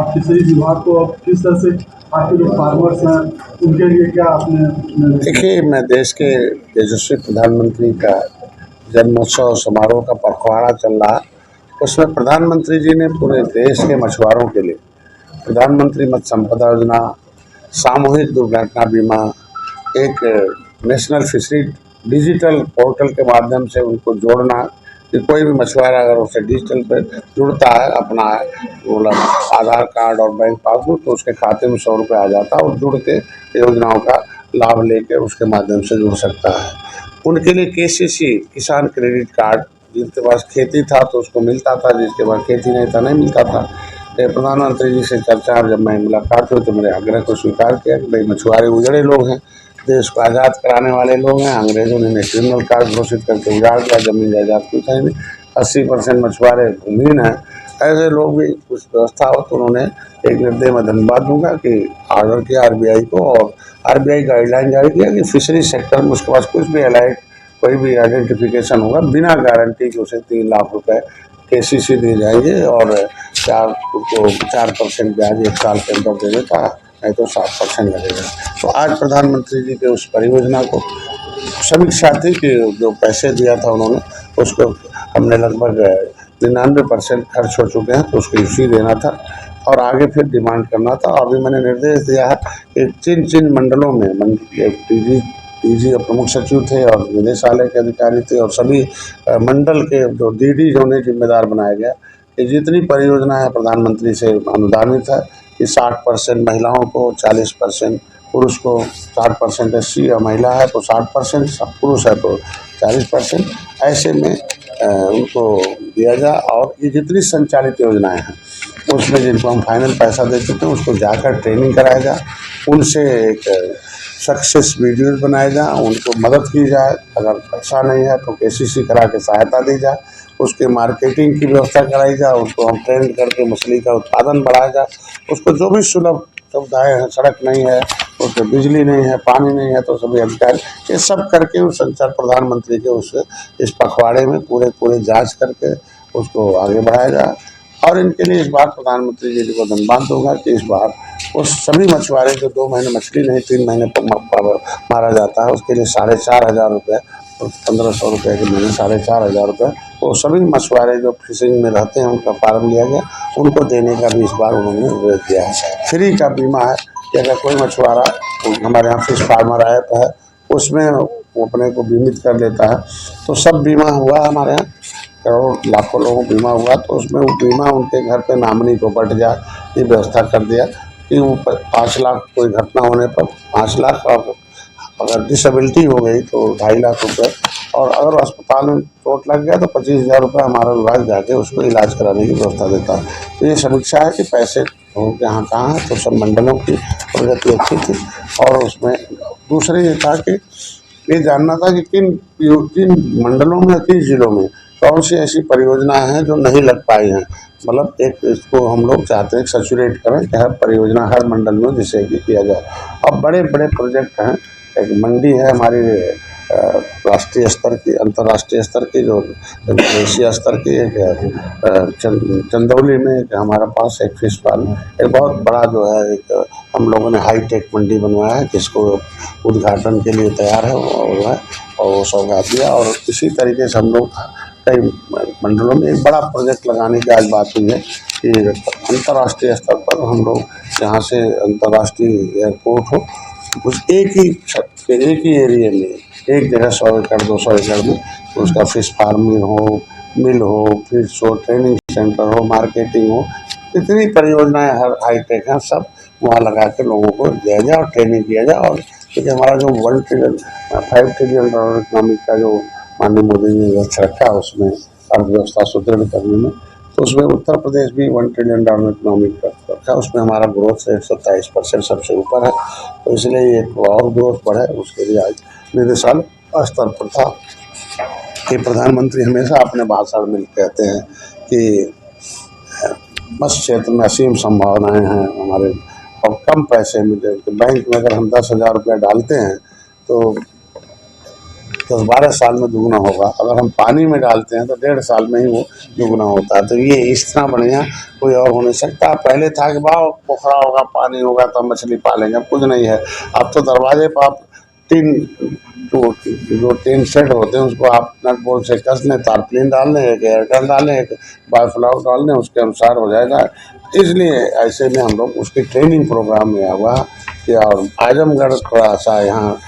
आप फिशरीज विभाग को किस तरह से आपके जो फार्मर्स हैं उनके लिए क्या आपने? देखिए, मैं देश के यशस्वी प्रधानमंत्री का जन्मोत्सव समारोह का पखवाड़ा चल रहा, उसमें प्रधानमंत्री जी ने पूरे देश के मछुआरों के लिए प्रधानमंत्री मत्स्य संपदा योजना, सामूहिक दुर्घटना बीमा, एक नेशनल फिशरी डिजिटल पोर्टल के माध्यम से उनको जोड़ना कि कोई भी मछुआरा अगर उसे डिजिटल पे जुड़ता है अपना मतलब आधार कार्ड और बैंक पासबुक, तो उसके खाते में 100 रुपये आ जाता है और जुड़ के योजनाओं का लाभ लेकर उसके माध्यम से जुड़ सकता है। उनके लिए केसीसी किसान क्रेडिट कार्ड, जिनके पास खेती था तो उसको मिलता था, जिसके पास खेती नहीं था नहीं मिलता था। प्रधानमंत्री जी से चर्चा जब मैं मुलाकात हुई तो मेरे आग्रह को स्वीकार किया कि भाई मछुआरे उजड़े लोग हैं, देश को आज़ाद कराने वाले लोग हैं, अंग्रेजों ने क्रिमिनल कार्ड घोषित करके उजाड़ दिया, जमीन जायदाद कुछ है नहीं, 80% मछुआरे भूमिहीन हैं। ऐसे लोग भी कुछ व्यवस्था हो तो उन्होंने एक निर्देश में धन्यवाद दूंगा कि ऑर्डर किया आरबीआई को, और आरबीआई गाइडलाइन जारी किया कि फिशरी सेक्टर में उसके पास कुछ भी अलाइड कोई भी आइडेंटिफिकेशन होगा बिना गारंटी के उसे 3 लाख रुपए केसीसी दिए जाएंगे और 4% ब्याज 1 साल के अंदर दे देता, नहीं तो 7% लगेगा। तो आज प्रधानमंत्री जी के उस परियोजना को समीक्षा थी कि जो पैसे दिया था उन्होंने उसको हमने लगभग 99% खर्च हो चुके हैं, तो उसको इसी देना था और आगे फिर डिमांड करना था। अभी मैंने निर्देश दिया है कि जिन मंडलों में डीजी और प्रमुख सचिव थे और निदेशालय के अधिकारी थे और सभी मंडल के जो डीडी जो उन्हें जिम्मेदार बनाया गया कि जितनी परियोजनाएं प्रधानमंत्री से अनुदानित है कि 60% महिलाओं को, 40% पुरुष को, 60% एससी या महिला है तो 60%, पुरुष है तो 40%, ऐसे में उनको दिया जाए। और ये जितनी संचालित योजनाएं हैं उसमें जिनको हम फाइनल पैसा दे चुके हैं उसको जाकर ट्रेनिंग कराया जाए, उनसे एक सक्सेस वीडियोज बनाए जाए, उनको मदद की जाए, अगर पैसा नहीं है तो केसीसी करा के सहायता दी जाए, उसके मार्केटिंग की व्यवस्था कराई जाए, उसको हम ट्रेन करके मछली का उत्पादन बढ़ाया जाए, उसको जो भी सुलभ सुविधाएँ हैं, सड़क नहीं है उसको बिजली नहीं है, पानी नहीं है तो सभी अधिकारी ये सब करके उस संचार प्रधानमंत्री के उस इस पखवाड़े में पूरे जांच करके उसको आगे बढ़ाया जाए। और इनके लिए इस बार प्रधानमंत्री जी को धन्यवाद दूंगा कि इस बार उस सभी मछुआरे जो 2 महीने मछली नहीं 3 महीने मारा जाता है उसके लिए 4,500 रुपये, 1,500 रुपये के महीने 4,500 रुपये वो सभी मछुआरे जो फिशिंग में रहते हैं उनका फार्म लिया गया, उनको देने का भी इस बार उन्होंने निर्देश दिया है। फ्री का बीमा है कि अगर कोई मछुआरा हमारे यहाँ फिश फार्मर ऐप है उसमें वो अपने को बीमित कर लेता है तो सब बीमा हुआ हमारे यहाँ, करोड़ लाखों लोगों को बीमा हुआ, तो उसमें वो बीमा उनके घर पे नॉमिनी को बट जाए, ये व्यवस्था कर दिया कि वो 5 लाख कोई घटना होने पर 5 लाख, और अगर डिसेबिलिटी हो गई तो 2.5 लाख रुपये, और अगर अस्पताल में चोट लग गया तो 25,000 रुपये हमारा विभाग जाके उसको इलाज कराने की व्यवस्था देता है। तो ये समीक्षा है कि पैसे यहाँ कहाँ है, तो सब मंडलों की प्रगति अच्छी थी और उसमें दूसरे ये था कि ये जानना था कि किन मंडलों में, किन जिलों में कौन सी ऐसी परियोजनाएं हैं जो नहीं लग पाई हैं। मतलब एक इसको हम लोग चाहते हैं सैचुरेट करें कि हर परियोजना हर मंडल में जिसे किया जाए। अब बड़े बड़े प्रोजेक्ट हैं, एक मंडी है हमारी राष्ट्रीय स्तर की, अंतर्राष्ट्रीय स्तर की, जो एशिया स्तर की, एक चंदौली में एक हमारा पास एक फिश फार्म, एक बहुत बड़ा जो है एक हम लोगों ने हाईटेक मंडी बनवाया है जिसको उद्घाटन के लिए तैयार है और वो सौगात दिया। और इसी तरीके से हम लोग कई मंडलों में एक बड़ा प्रोजेक्ट लगाने की आज बात हुई है कि अंतर्राष्ट्रीय स्तर पर हम लोग यहाँ से अंतर्राष्ट्रीय एयरपोर्ट हो कुछ एक ही एरिया में, एक जगह 100 एकड़ 200 एकड़ में उसका फिश फार्मिंग हो, मिल हो, फिश हो, ट्रेनिंग सेंटर हो, मार्केटिंग हो, इतनी परियोजनाएं हर हाईटेक हैं सब वहाँ लगा के लोगों को दिया जाए और ट्रेनिंग किया जाए। और क्योंकि हमारा जो 5 ट्रिलियन डॉलर इकनॉमिक का जो माननीय मोदी जी ने लक्ष्य रखा है उसमें अर्थव्यवस्था सुदृढ़ करने में, तो उसमें उत्तर प्रदेश भी 1 ट्रिलियन डॉलर इकनॉमिक रखा है, उसमें हमारा ग्रोथ रेट 27% सबसे ऊपर है। तो इसलिए एक और ग्रोथ बढ़े उसके लिए आज निदेशालय स्तर पर था कि प्रधानमंत्री हमेशा अपने भाषण में कहते हैं कि मत्स्य क्षेत्र में असीम संभावनाएं हैं हमारे और कम पैसे में। बैंक में अगर हम 10,000 रुपया डालते हैं तो 10-12 साल में दुगना होगा। अगर हम पानी में डालते हैं तो 1.5 साल में ही वो दुगना होता है। तो ये इस तरह बढ़िया कोई और हो नहीं सकता। पहले था कि भाव पोखरा होगा, पानी होगा तो हम मछली पालेंगे, अब कुछ नहीं है। अब तो दरवाजे पर आप जो टीन सेट होते हैं उसको आप नट बोल्ट से कस लें, तारप्लिन डाल लें, एक एयरटेल डाल लें, एक बायोफ्लावर डाल लें, उसके अनुसार हो जाएगा। इसलिए ऐसे में हम लोग उसकी ट्रेनिंग प्रोग्राम में हुआ कि और आजमगढ़ थोड़ा सा यहाँ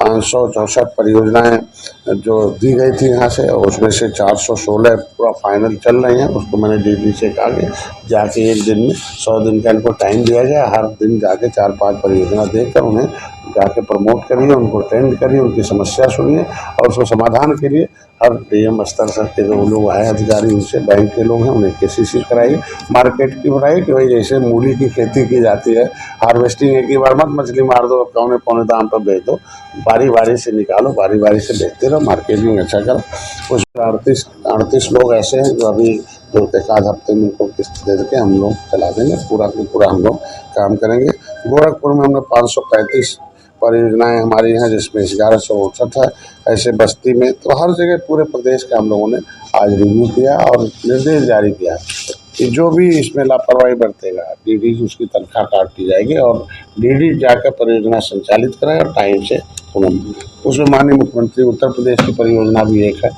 564 परियोजनाएं जो दी गई थी यहाँ से, उसमें से 416 पूरा फाइनल चल रही हैं। उसको मैंने डीडी से कहा कि जाके एक दिन में 100 दिन का इनको टाइम दिया गया, हर दिन जाके 4-5 परियोजना देखकर उन्हें जाके प्रमोट करिए, उनको ट्रेंड करिए, उनकी समस्या सुनिए और उसको समाधान के लिए हर डीएम स्तर से के जो लोग आए अधिकारी, उनसे बैंक के लोग हैं, उन्हें केसीसी कराइए, मार्केट की बढ़ाइए कि भाई जैसे मूली की खेती की जाती है, हार्वेस्टिंग एक ही बार मत मछली मार दो, पौने पौने दाम पर बेच दो, बारी बारी से निकालो, बारी बारी से बेचते रहो, मार्केटिंग अच्छा करो। कुछ 38 लोग ऐसे हैं जो अभी जो एक आध हफ्ते में उनको किस्त दे के हम लोग चला देंगे, पूरा के पूरा हम लोग काम करेंगे। गोरखपुर में हमने 535 परियोजनाएं हमारी हैं, जिसमें 1168 है। ऐसे बस्ती में तो हर जगह पूरे प्रदेश का हम लोगों ने आज रिव्यू किया और निर्देश जारी किया कि जो भी इसमें लापरवाही बरतेगा डीडी उसकी तनख्वाह काट दी जाएगी और डीडी जाकर परियोजना संचालित कराए और टाइम से उसमें माननीय मुख्यमंत्री उत्तर प्रदेश की परियोजना भी एक है,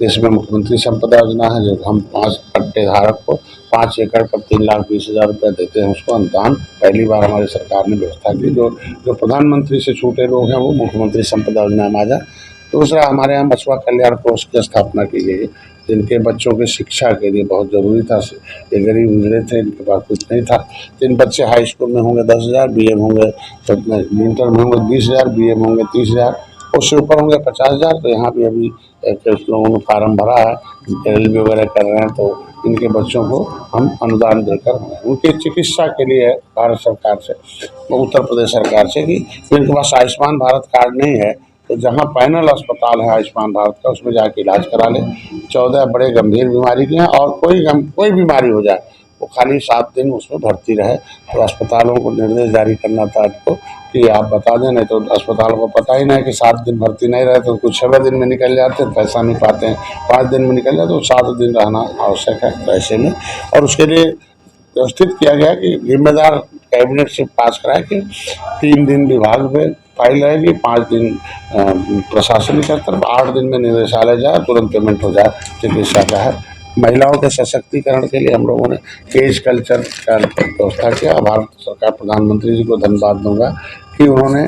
जिसमें मुख्यमंत्री संपदा योजना है, जो हम 5 पट्टे धारक को 5 एकड़ पर 3,20,000 रुपये देते हैं, उसको अनुदान पहली बार हमारी सरकार ने व्यवस्था की। जो प्रधानमंत्री से छूटे लोग हैं वो मुख्यमंत्री संपदा योजना में आ जाए। दूसरा, हमारे यहाँ मछुआ कल्याण कोष की स्थापना की गई है, जिनके बच्चों की शिक्षा के लिए बहुत ज़रूरी था। ये गरीब गुजरे थे, इनके पास कुछ नहीं था। 3 बच्चे हाई स्कूल में होंगे 10,000, बीए में होंगे तो इंटर में होंगे 20,000, बीए में होंगे 30,000, उससे ऊपर होंगे 50,000। तो यहाँ भी अभी कुछ लोगों ने फार्म भरा है, LLB वगैरह कर रहे हैं, तो इनके बच्चों को हम अनुदान देकर उनकी चिकित्सा के लिए भारत सरकार से, उत्तर प्रदेश सरकार से कि इनके पास आयुष्मान भारत कार्ड नहीं है तो जहाँ पैनल अस्पताल है आयुष्मान भारत का उसमें जाके इलाज करा ले। 14 बड़े गंभीर बीमारी के हैं और कोई बीमारी हो जाए वो खाली 7 दिन उसमें भर्ती रहे। तो अस्पतालों को निर्देश जारी करना था आपको कि आप बता दें, नहीं तो अस्पतालों को पता ही नहीं कि 7 दिन भर्ती नहीं रहे तो कुछ 6 दिन में निकल जाते हैं, पैसा नहीं पाते हैं, 5 दिन में निकल जाते तो 7 दिन रहना आवश्यक है पैसे में। और उसके लिए व्यवस्थित किया गया कि जिम्मेदार कैबिनेट से पास कराए कि 3 दिन विभाग में फाइल रहेगी, 5 दिन प्रशासनिक स्तर पर, 8 दिन में निदेशालय जाए, तुरंत पेमेंट हो जाए चिकित्सा का है। महिलाओं के सशक्तिकरण के लिए हम लोगों ने केज कल्चर का व्यवस्था किया। भारत सरकार प्रधानमंत्री जी को धन्यवाद दूंगा कि उन्होंने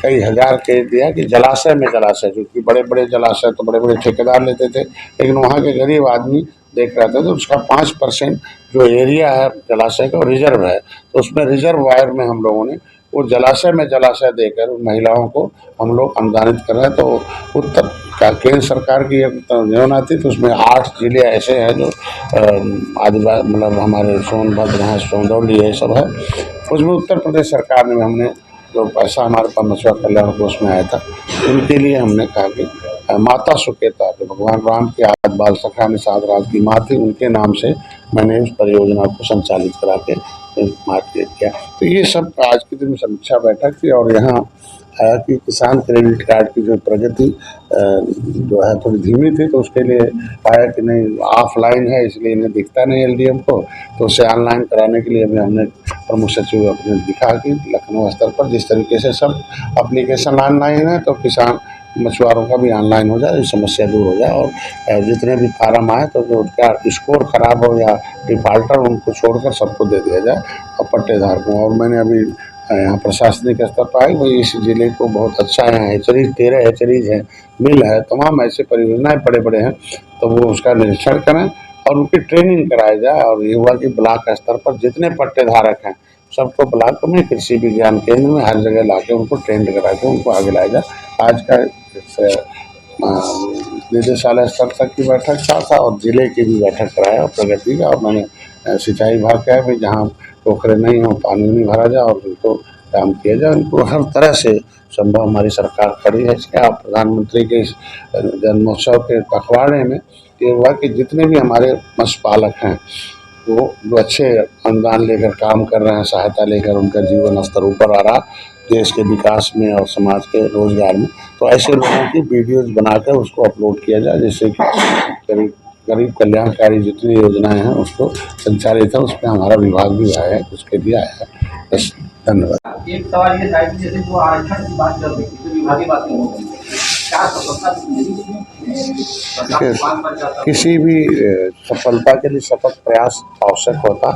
कई हज़ार केज दिया कि जलाशय में क्योंकि बड़े बड़े जलाशय तो बड़े बड़े ठेकेदार लेते थे, लेकिन वहाँ के गरीब आदमी देख रहे थे तो उसका 5% जो एरिया है जलाशय का रिजर्व है, तो उसमें रिजर्व वायर में हम लोगों ने वो जलाशय देकर उन महिलाओं को हम लोग अनुदानित कर रहे हैं। तो उत्तर का केंद्र सरकार की योजना थी, तो उसमें 8 जिले ऐसे हैं जो आदिवासी मतलब हमारे सोनभद्र हैं, सोंदौली है, सब है। उसमें उत्तर प्रदेश सरकार ने हमने जो पैसा हमारे पास मछुआ कल्याण कोष में आया था उनके लिए हमने कहा कि माता सुकेता जो भगवान राम की आद बाल सखा निषाद राज की माँ थी, उनके नाम से मैंने उस परियोजना को संचालित करा के मार्केट किया। तो ये सब आज के दिन समीक्षा बैठक थी और यहाँ आया कि किसान क्रेडिट कार्ड की जो प्रगति जो है थोड़ी धीमी थी, तो उसके लिए आया कि नहीं ऑफलाइन है इसलिए इन्हें दिखता नहीं LDM को, तो उसे ऑनलाइन कराने के लिए हमने प्रमुख सचिव अपने दिखा कि लखनऊ स्तर पर जिस तरीके से सब एप्लीकेशन ऑनलाइन है तो किसान मछुआरों का भी ऑनलाइन हो जाए, समस्या दूर हो जाए और जितने भी फार्म आए तो जो उनका स्कोर खराब हो या डिफाल्टर उनको छोड़कर सबको दे दिया जाए और पट्टेदार को। और मैंने अभी यहाँ प्रशासनिक स्तर पर आई वही इस जिले को बहुत अच्छा है, हैचरीज 13 हैचरीज है, मिल है, तमाम ऐसे परियोजनाएं बड़े बड़े हैं, तो वो उसका निरीक्षण करें और उनकी ट्रेनिंग कराई जाए। और ये हुआ कि ब्लॉक स्तर पर जितने पट्टेधारक हैं सबको ब्लॉक में कृषि विज्ञान केंद्र में हर जगह ला के उनको ट्रेंड करा के उनको आगे लाया जाए। आज का निदेशालय स्तर तक की बैठक था और जिले की भी बैठक कराया और प्रगति का, और मैंने सिंचाई विभाग कहा भाई जहाँ पोखरे नहीं हो पानी नहीं भरा जाए और उनको काम किया जाए, उनको हर तरह से संभव हमारी सरकार खड़ी है। इसके आप प्रधानमंत्री के इस जन्मोत्सव के पखवाड़े में ये हुआ कि जितने भी हमारे मत्स्य पालक हैं वो जो अच्छे अनुदान लेकर काम कर रहे हैं, सहायता लेकर उनका जीवन स्तर ऊपर आ रहा, देश के विकास में और समाज के रोजगार में। तो ऐसे लोगों की वीडियोज बनाकर उसको अपलोड किया जाए, जिससे कि गरीब कल्याणकारी जितनी योजनाएं हैं उसको संचालित है। उसमें हमारा विभाग भी आया है, उसके लिए आया है। बस, धन्यवाद। एक सवाल ये था कि जैसे जो आरक्षण की बात कर रही थी, तो विभागीय बात नहीं होगी, क्या सफलता किसी भी सफलता के लिए सतत प्रयास आवश्यक होता,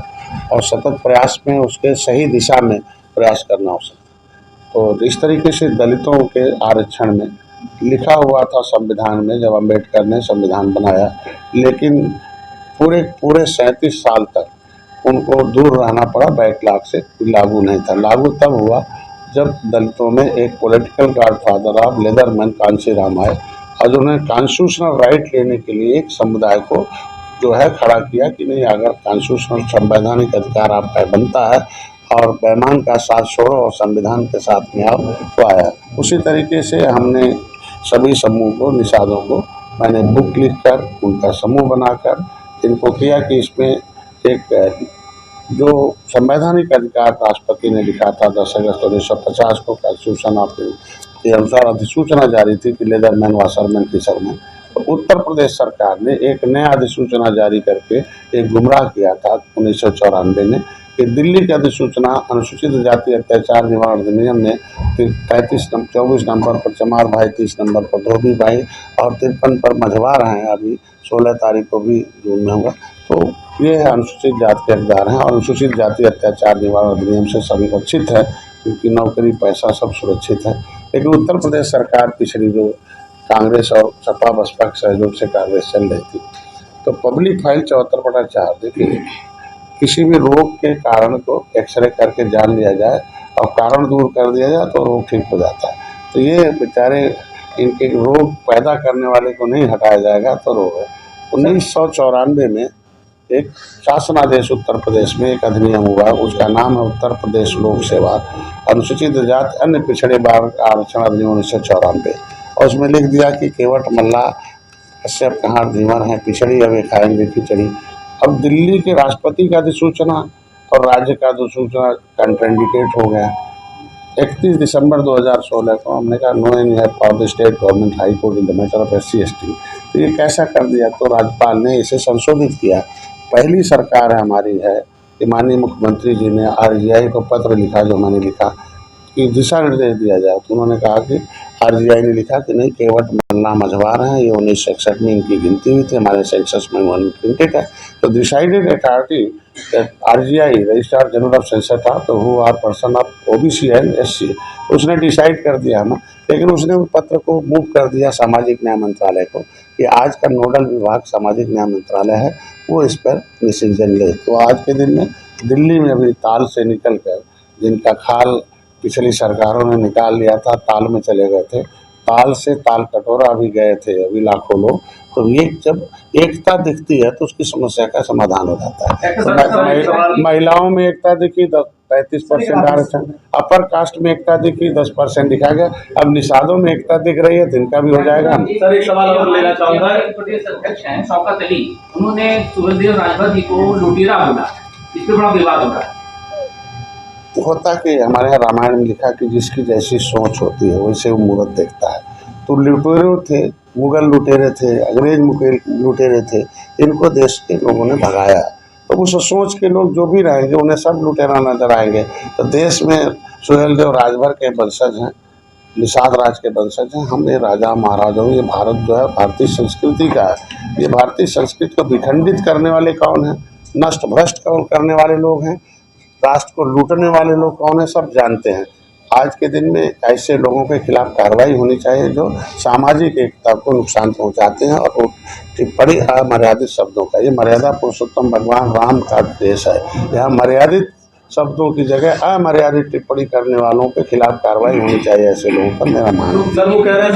और सतत प्रयास में उसके सही दिशा में प्रयास करना आवश्यक। तो इस तरीके से दलितों के आरक्षण में लिखा हुआ था संविधान में, जब अम्बेडकर ने संविधान बनाया, लेकिन पूरे 37 साल तक उनको दूर रहना पड़ा, बैकलॉग से लागू नहीं था। लागू तब हुआ जब दलितों में एक पॉलिटिकल गॉडफादर ऑफ लेदरमैन कांशीराम आए, और उन्होंने कॉन्स्टिट्यूशनल राइट लेने के लिए एक समुदाय को जो है खड़ा किया कि नहीं, अगर कॉन्स्टिट्यूशनल संवैधानिक अधिकार आपका बनता है और बेईमान का साथ छोड़ो और संविधान के साथ में आओ, तो आया। उसी तरीके से हमने सभी समूह को, निषादों को मैंने बुक लिखकर उनका समूह बनाकर इनको किया कि इसमें एक जो संवैधानिक अधिकार राष्ट्रपति ने लिखा था 10 अगस्त 1950 को कॉन्स्टिट्यूशन ऑफ के अनुसार अधिसूचना जारी थी कि लेदरमैन, वाशरमैन, फिशरमैन। तो उत्तर प्रदेश सरकार ने एक नया अधिसूचना जारी करके एक गुमराह किया था 1994 में कि दिल्ली की अधिसूचना अनुसूचित जाति अत्याचार निवारण अधिनियम में 24 नंबर पर चमार भाई, 30 नंबर पर धोबी भाई और 53 पर मझवार हैं। अभी 16 तारीख को भी जून में होगा। तो ये अनुसूचित जाति के हकदार हैं, और अनुसूचित जाति अत्याचार निवारण अधिनियम से संरक्षित है, क्योंकि नौकरी, पैसा सब सुरक्षित है। लेकिन उत्तर प्रदेश सरकार पिछली जो कांग्रेस और सपा बसपा के सहयोग से कांग्रेस चल रही थी, तो पब्लिक फाइल 74/4 देखिए, किसी भी रोग के कारण को एक्सरे करके जान लिया जाए और कारण दूर कर दिया जाए तो रोग ठीक हो जाता है। तो ये बेचारे, इनके रोग पैदा करने वाले को नहीं हटाया जाएगा तो रोग है। 1994 में एक शासनादेश उत्तर प्रदेश में एक अधिनियम हुआ, उसका नाम है उत्तर प्रदेश लोक सेवा अनुसूचित जाति अन्य पिछड़े वर्ग आरक्षण अधिनियम 1994, और उसमें लिख दिया कि केवट, मल्ला, कश्यप, कहार, धीवर हैं पिछड़ी, अब खाएंगे खिचड़ी। अब दिल्ली के राष्ट्रपति का अधिसूचना और राज्य का अधिसूचना कंट्राइंडिकेट हो गया। 31 दिसंबर 2016 को हमने कहा नो इन है for the state government high court in the matter of SC/ST। तो ये कैसा कर दिया, तो राज्यपाल ने इसे संशोधित किया। पहली सरकार हमारी है कि माननीय मुख्यमंत्री जी ने RGI को पत्र लिखा, जो मैंने लिखा कि दिशा निर्देश दिया जाए। तो उन्होंने कहा कि RGI ने लिखा कि नहीं, केवट, मल्ला, मझवार हैं, ये 1961 में इनकी गिनती हुई थी, हमारे सेंसस में प्रिंटेड है। तो decided authority RGI registrar general of census था, तो who are person of OBC and SC, उसने डिसाइड कर दिया ना। लेकिन उसने उस पत्र को मूव कर दिया सामाजिक न्याय मंत्रालय को कि आज का नोडल विभाग सामाजिक न्याय मंत्रालय है, वो इस पर डिसीजन ले। तो आज के दिन में दिल्ली में अभी ताल से निकल कर, जिनका खाल पिछली सरकारों ने निकाल लिया था, ताल में चले गए थे, ताल से ताल कटोरा भी गए थे अभी लाखों लोग। तो ये जब एकता दिखती है तो उसकी समस्या का समाधान हो जाता है। तो महिलाओं में एकता दिखी, 35% आरक्षण, अपर कास्ट में एकता दिखी, 10% दिखा गया। अब निषादों में एकता दिख रही है, जिनका भी हो जाएगा। सर, एक सवाल और लेना चाहूंगा। प्रदेश अध्यक्ष हैं शौकत अली, उन्होंने सुहेलदेव राजभर जी को लुटेरा बोला, इस पर बड़ा विवाद हो रहा है। होता कि हमारे यहाँ रामायण में लिखा कि जिसकी जैसी सोच होती है वैसे वो मूरत देखता है। तो लुटेरे थे, मुगल लुटेरे थे, अंग्रेज लुटेरे थे, इनको देश के लोगों ने भगाया। तो उस सोच के लोग जो भी रहेंगे उन्हें सब लुटेरा नजर आएंगे। तो देश में सुहेलदेव राजभर के वंशज हैं, निषाद राज के वंशज हैं, हम ये राजा महाराजाओं, ये भारत जो है भारतीय संस्कृति का है। ये भारतीय संस्कृति को विखंडित करने वाले कौन हैं, नष्ट भ्रष्ट कौन करने वाले लोग हैं, राष्ट्र को लूटने वाले लोग कौन है, सब जानते हैं। आज के दिन में ऐसे लोगों के खिलाफ कार्रवाई होनी चाहिए जो सामाजिक एकता को नुकसान पहुंचाते हैं। और वो टिप्पणी अमर्यादित शब्दों का, ये मर्यादा पुरुषोत्तम भगवान राम का देश है, यहाँ मर्यादित शब्दों की जगह अमर्यादित टिप्पणी करने वालों के खिलाफ कार्रवाई होनी चाहिए। ऐसे लोगों पर मेरा मानना है।